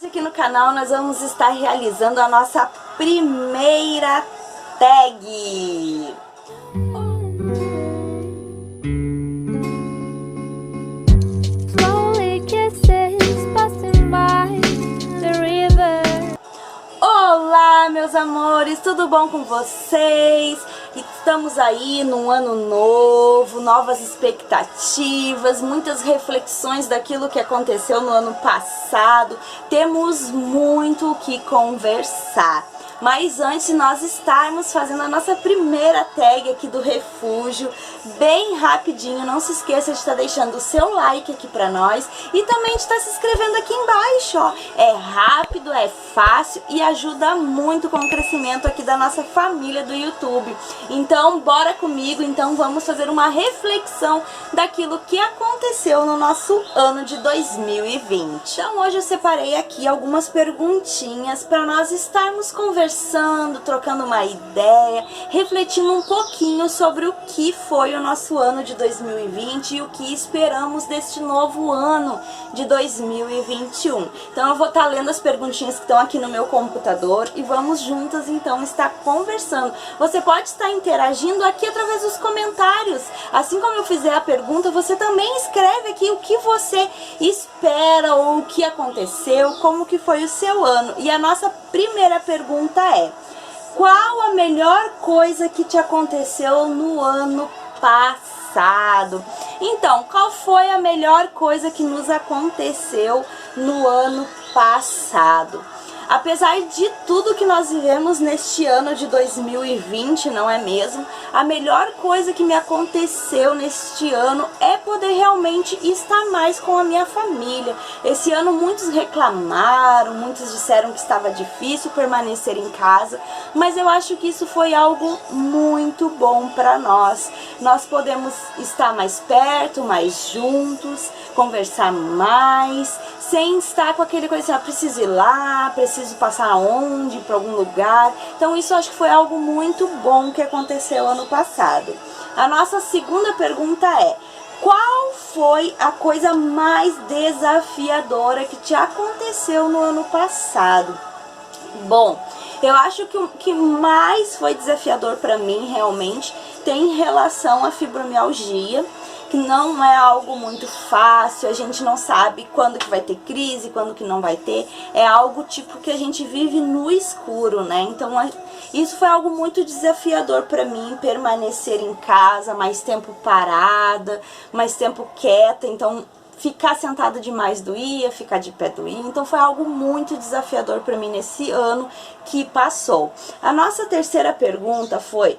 Aqui no canal nós vamos estar realizando a nossa primeira tag. Olá, meus amores, tudo bom com vocês? Estamos aí num ano novo, novas expectativas, muitas reflexões daquilo que aconteceu no ano passado. Temos muito o que conversar. Mas antes de nós estarmos fazendo a nossa primeira tag aqui do refúgio, bem rapidinho, não se esqueça de estar deixando o seu like aqui pra nós e também de estar se inscrevendo aqui embaixo, ó. É rápido, é fácil e ajuda muito com o crescimento aqui da nossa família do YouTube. Então, bora comigo, então vamos fazer uma reflexão daquilo que aconteceu no nosso ano de 2020. Então, hoje eu separei aqui algumas perguntinhas para nós estarmos conversando, trocando uma ideia, refletindo um pouquinho sobre o que foi o nosso ano de 2020 e o que esperamos deste novo ano de 2021. Então eu vou estar lendo as perguntinhas que estão aqui no meu computador e vamos juntas então estar conversando. Você pode estar interagindo aqui através dos comentários. Assim como eu fizer a pergunta, você também escreve aqui o que você espera ou o que aconteceu, como que foi o seu ano. E a nossa primeira pergunta é: qual a melhor coisa que te aconteceu no ano passado? Então, qual foi a melhor coisa que nos aconteceu no ano passado? Apesar de tudo que nós vivemos neste ano de 2020, não é mesmo? A melhor coisa que me aconteceu neste ano é poder realmente estar mais com a minha família. Esse ano muitos reclamaram, muitos disseram que estava difícil permanecer em casa, mas eu acho que isso foi algo muito bom para nós. Nós podemos estar mais perto, mais juntos, conversar mais, sem estar com aquele coisa assim, preciso ir lá, preciso passar aonde, para algum lugar. Então isso eu acho que foi algo muito bom que aconteceu ano passado. A nossa segunda pergunta é: qual foi a coisa mais desafiadora que te aconteceu no ano passado? Bom, eu acho que o que mais foi desafiador para mim realmente tem relação à fibromialgia, que não é algo muito fácil, a gente não sabe quando que vai ter crise, quando que não vai ter, é algo tipo que a gente vive no escuro, né? Então isso foi algo muito desafiador para mim, permanecer em casa, mais tempo parada, mais tempo quieta, então ficar sentada demais doía, ficar de pé doía, então foi algo muito desafiador para mim nesse ano que passou. A nossa terceira pergunta foi: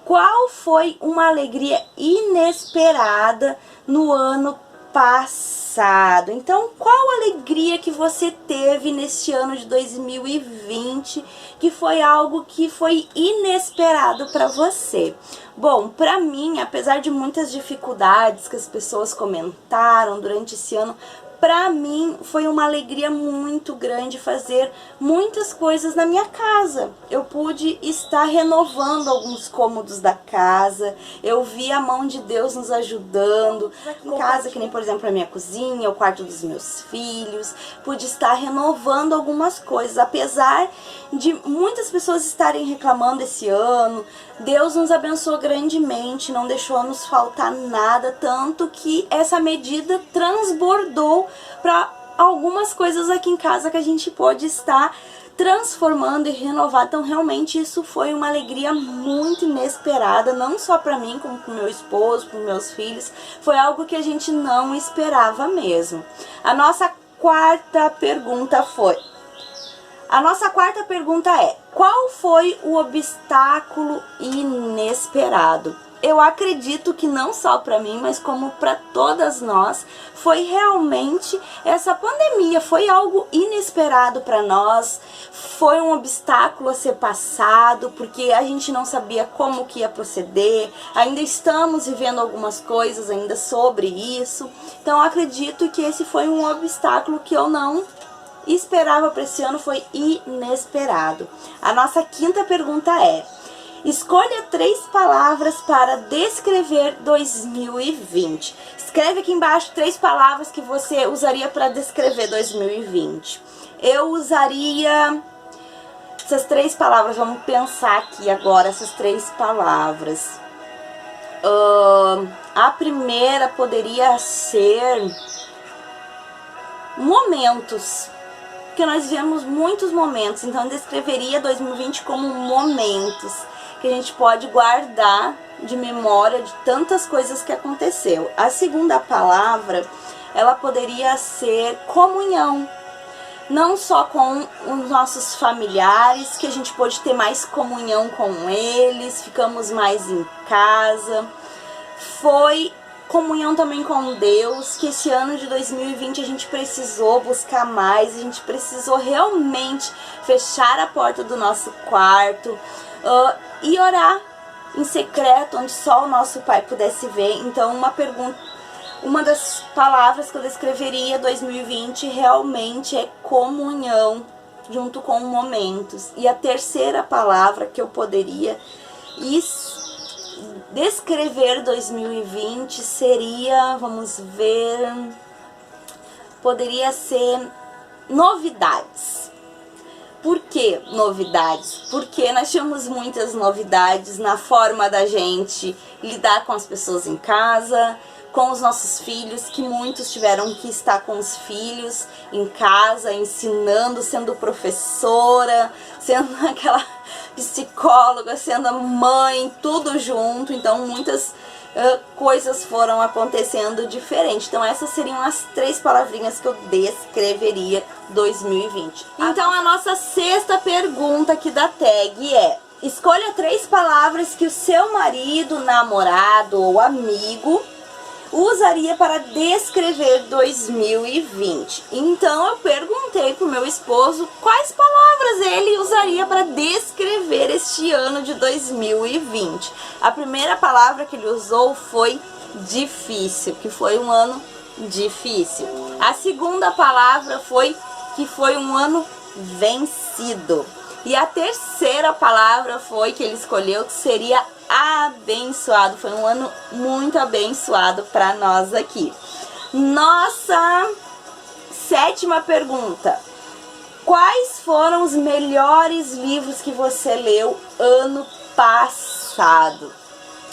qual foi uma alegria inesperada no ano passado? Então, qual alegria que você teve neste ano de 2020 que foi algo que foi inesperado para você? Bom, para mim, apesar de muitas dificuldades que as pessoas comentaram durante esse ano, para mim foi uma alegria muito grande fazer muitas coisas na minha casa. Eu pude estar renovando alguns cômodos da casa, eu vi a mão de Deus nos ajudando aqui em casa, que nem por exemplo a minha cozinha, o quarto dos meus filhos. Pude estar renovando algumas coisas, apesar de muitas pessoas estarem reclamando esse ano. Deus nos abençoou grandemente, não deixou nos faltar nada, tanto que essa medida transbordou para algumas coisas aqui em casa que a gente pode estar transformando e renovar. Então realmente isso foi uma alegria muito inesperada, não só para mim, como para o meu esposo, para os meus filhos. Foi algo que a gente não esperava mesmo. A nossa quarta pergunta é: qual foi o obstáculo inesperado? Eu acredito que não só para mim, mas como para todas nós, foi realmente essa pandemia, foi algo inesperado para nós, foi um obstáculo a ser passado, porque a gente não sabia como que ia proceder, ainda estamos vivendo algumas coisas ainda sobre isso, então eu acredito que esse foi um obstáculo que eu não esperava para esse ano, foi inesperado. A nossa quinta pergunta é: escolha 3 palavras para descrever 2020. Escreve aqui embaixo 3 palavras que você usaria para descrever 2020. eu usaria essas 3 palavras. Vamos pensar aqui agora essas 3 palavras. A primeira poderia ser momentos, porque nós vivemos muitos momentos, então eu descreveria 2020 como momentos que a gente pode guardar de memória de tantas coisas que aconteceu. A segunda palavra, ela poderia ser comunhão, não só com os nossos familiares, que a gente pôde ter mais comunhão com eles, ficamos mais em casa, foi comunhão também com Deus, que esse ano de 2020 a gente precisou buscar mais, a gente precisou realmente fechar a porta do nosso quarto e orar em secreto, onde só o nosso Pai pudesse ver. Então uma das palavras que eu descreveria 2020 realmente é comunhão, junto com momentos. E a terceira palavra que eu poderia descrever 2020 seria, vamos ver, poderia ser novidades. Por que novidades? Porque nós tínhamos muitas novidades na forma da gente lidar com as pessoas em casa, com os nossos filhos, que muitos tiveram que estar com os filhos em casa, ensinando, sendo professora, sendo aquela psicóloga, sendo a mãe, tudo junto. Então muitas coisas foram acontecendo diferente. Então essas seriam as 3 palavrinhas que eu descreveria 2020. Então a nossa 6ª pergunta aqui da tag é: escolha 3 palavras que o seu marido, namorado ou amigo usaria para descrever 2020. Então eu perguntei pro meu esposo quais palavras ele usaria para descrever este ano de 2020. A primeira palavra que ele usou foi difícil, que foi um ano difícil. A segunda palavra foi que foi um ano vencido. E a terceira palavra foi que ele escolheu que seria abençoado. Foi um ano muito abençoado para nós aqui. Nossa 7ª pergunta: quais foram os melhores livros que você leu ano passado?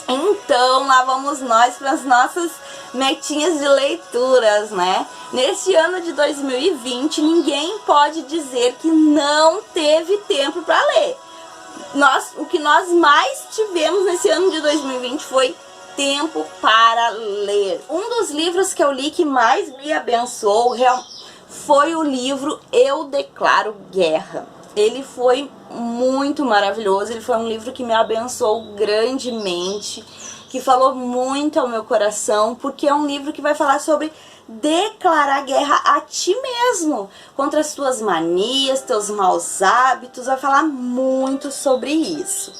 Então lá vamos nós para as nossas metinhas de leituras, né? Neste ano de 2020, ninguém pode dizer que não teve tempo para ler. O que nós mais tivemos nesse ano de 2020 foi tempo para ler. Um dos livros que eu li que mais me abençoou foi o livro Eu Declaro Guerra. Ele foi muito maravilhoso, ele foi um livro que me abençoou grandemente, que falou muito ao meu coração, porque é um livro que vai falar sobre declarar guerra a ti mesmo, contra as tuas manias, teus maus hábitos, vai falar muito sobre isso.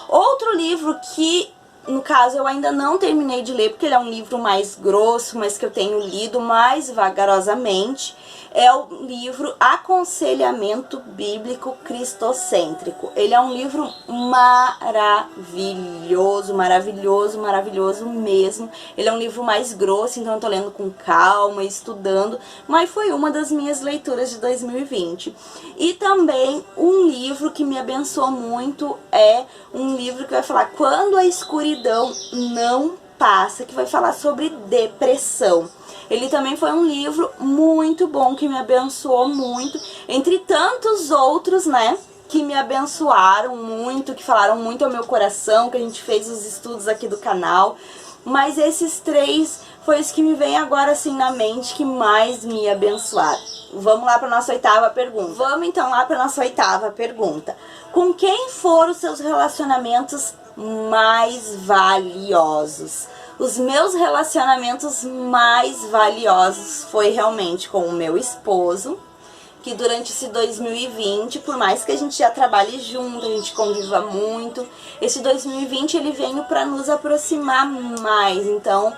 Outro livro que, no caso, eu ainda não terminei de ler, porque ele é um livro mais grosso, mas que eu tenho lido mais vagarosamente, é o livro Aconselhamento Bíblico Cristocêntrico. Ele é um livro maravilhoso, maravilhoso, maravilhoso mesmo. Ele é um livro mais grosso, então eu tô lendo com calma, estudando, mas foi uma das minhas leituras de 2020. E também um livro que me abençoou muito é um livro que vai falar Quando a Escuridão Não Passa, que vai falar sobre depressão. Ele também foi um livro muito bom, que me abençoou muito, entre tantos outros, né, que me abençoaram muito, que falaram muito ao meu coração, que a gente fez os estudos aqui do canal. Mas esses 3 foi os que me vem agora assim na mente, que mais me abençoaram. Vamos lá para nossa 8ª pergunta. Vamos então lá para nossa 8ª pergunta. Com quem foram os seus relacionamentos mais valiosos? Os meus relacionamentos mais valiosos foi realmente com o meu esposo, que durante esse 2020, por mais que a gente já trabalhe junto, a gente conviva muito, esse 2020 ele veio para nos aproximar mais. Então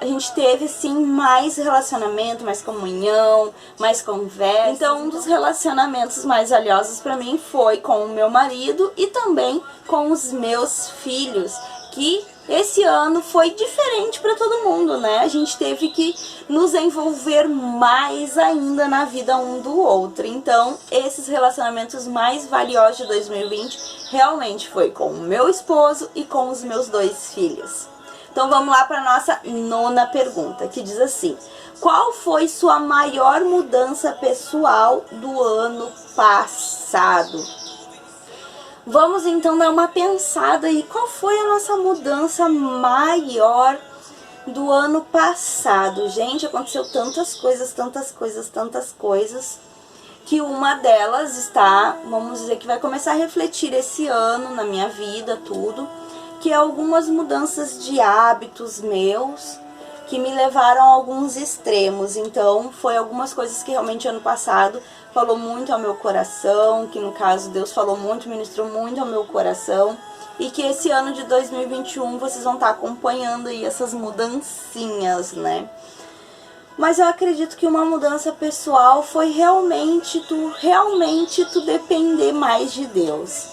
a gente teve sim mais relacionamento, mais comunhão, mais conversa. Então um dos relacionamentos mais valiosos para mim foi com o meu marido e também com os meus filhos, que esse ano foi diferente para todo mundo, né? A gente teve que nos envolver mais ainda na vida um do outro. Então, esses relacionamentos mais valiosos de 2020 realmente foi com o meu esposo e com os meus 2 filhos. Então, vamos lá para nossa 9ª pergunta, que diz assim: qual foi sua maior mudança pessoal do ano passado? Vamos então dar uma pensada aí, qual foi a nossa mudança maior do ano passado? Gente, aconteceu tantas coisas, que uma delas está, vamos dizer que vai começar a refletir esse ano na minha vida, tudo, que é algumas mudanças de hábitos meus, que me levaram a alguns extremos. Então, foi algumas coisas que realmente ano passado falou muito ao meu coração, que no caso Deus falou muito, ministrou muito ao meu coração, e que esse ano de 2021 vocês vão estar acompanhando aí essas mudancinhas, né? Mas eu acredito que uma mudança pessoal foi realmente tu depender mais de Deus.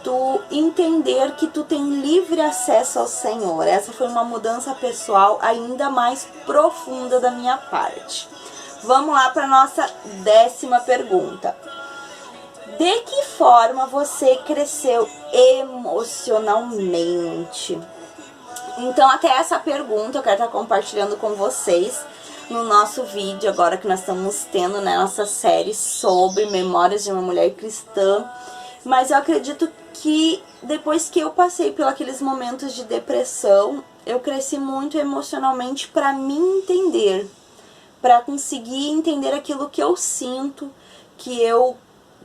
Tu entender que tu tem livre acesso ao Senhor. Essa foi uma mudança pessoal ainda mais profunda da minha parte. Vamos lá para nossa 10ª pergunta. De que forma você cresceu emocionalmente? Então, até essa pergunta eu quero estar compartilhando com vocês no nosso vídeo, agora que nós estamos tendo, né, nossa série sobre Memórias de uma Mulher Cristã. Mas eu acredito que depois que eu passei por aqueles momentos de depressão, eu cresci muito emocionalmente para me entender, para conseguir entender aquilo que eu sinto, que eu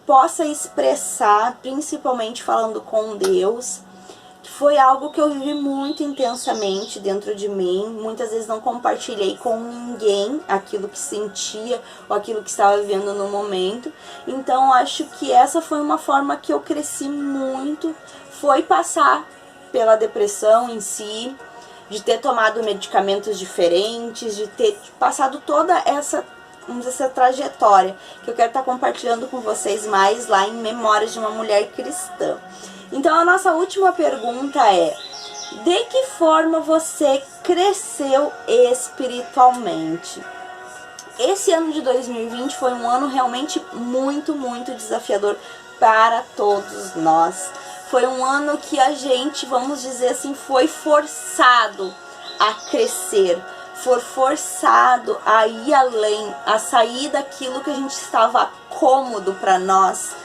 possa expressar, principalmente falando com Deus, que foi algo que eu vivi muito intensamente dentro de mim. Muitas vezes não compartilhei com ninguém aquilo que sentia ou aquilo que estava vivendo no momento. Então acho que essa foi uma forma que eu cresci muito, foi passar pela depressão em si, de ter tomado medicamentos diferentes, de ter passado toda essa, vamos dizer, essa trajetória que eu quero estar compartilhando com vocês mais lá em Memórias de uma Mulher Cristã. Então a nossa última pergunta é: de que forma você cresceu espiritualmente? Esse ano de 2020 foi um ano realmente muito desafiador para todos nós. Foi um ano que a gente, vamos dizer assim, foi forçado a crescer, foi forçado a ir além, a sair daquilo que a gente estava cômodo para nós,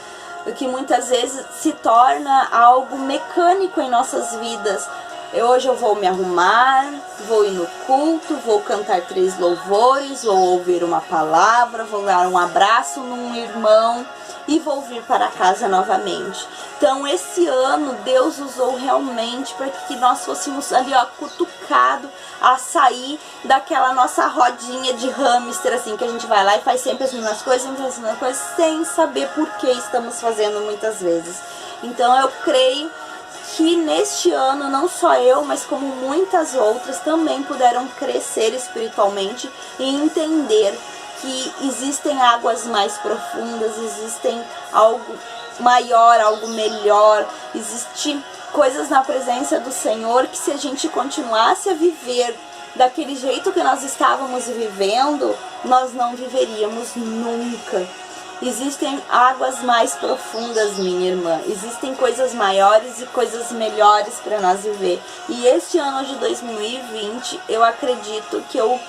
o que muitas vezes se torna algo mecânico em nossas vidas. Hoje eu vou me arrumar, vou ir no culto, vou cantar 3 louvores, vou ouvir uma palavra, vou dar um abraço num irmão e vou vir para casa novamente. Então esse ano Deus usou realmente para que nós fôssemos ali, ó, cutucado a sair daquela nossa rodinha de hamster, assim, que a gente vai lá e faz sempre as mesmas coisas, sem saber por que estamos fazendo muitas vezes. Então eu creio que neste ano, não só eu, mas como muitas outras também puderam crescer espiritualmente e entender que existem águas mais profundas, existem algo maior, algo melhor, existem coisas na presença do Senhor que, se a gente continuasse a viver daquele jeito que nós estávamos vivendo, nós não viveríamos nunca. Existem águas mais profundas, minha irmã. Existem coisas maiores e coisas melhores para nós viver. E este ano de 2020, eu acredito que eu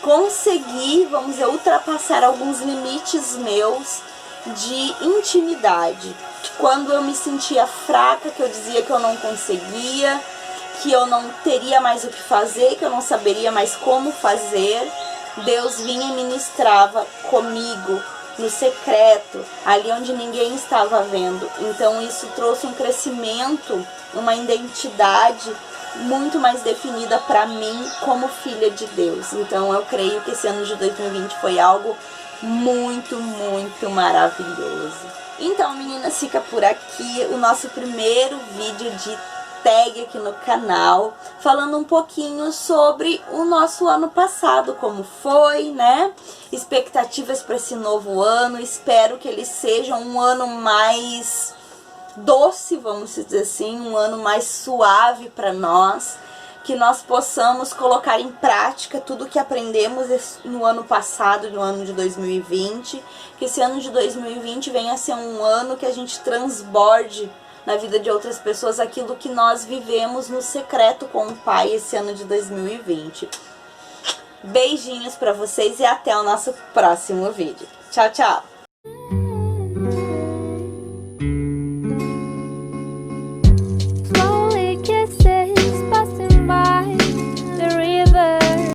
consegui, vamos dizer, ultrapassar alguns limites meus de intimidade. Quando eu me sentia fraca, que eu dizia que eu não conseguia, que eu não teria mais o que fazer, que eu não saberia mais como fazer, Deus vinha e ministrava comigo no secreto, ali onde ninguém estava vendo. Então isso trouxe um crescimento, uma identidade muito mais definida para mim como filha de Deus. Então eu creio que esse ano de 2020 foi algo muito maravilhoso. Então, meninas, fica por aqui o nosso primeiro vídeo de tag aqui no canal, falando um pouquinho sobre o nosso ano passado, como foi, né? Expectativas para esse novo ano. Espero que ele seja um ano mais doce, vamos dizer assim, um ano mais suave para nós, que nós possamos colocar em prática tudo que aprendemos no ano passado, no ano de 2020, que esse ano de 2020 venha a ser um ano que a gente transborde na vida de outras pessoas aquilo que nós vivemos no secreto com o Pai esse ano de 2020. Beijinhos pra vocês e até o nosso próximo vídeo. Tchau, tchau!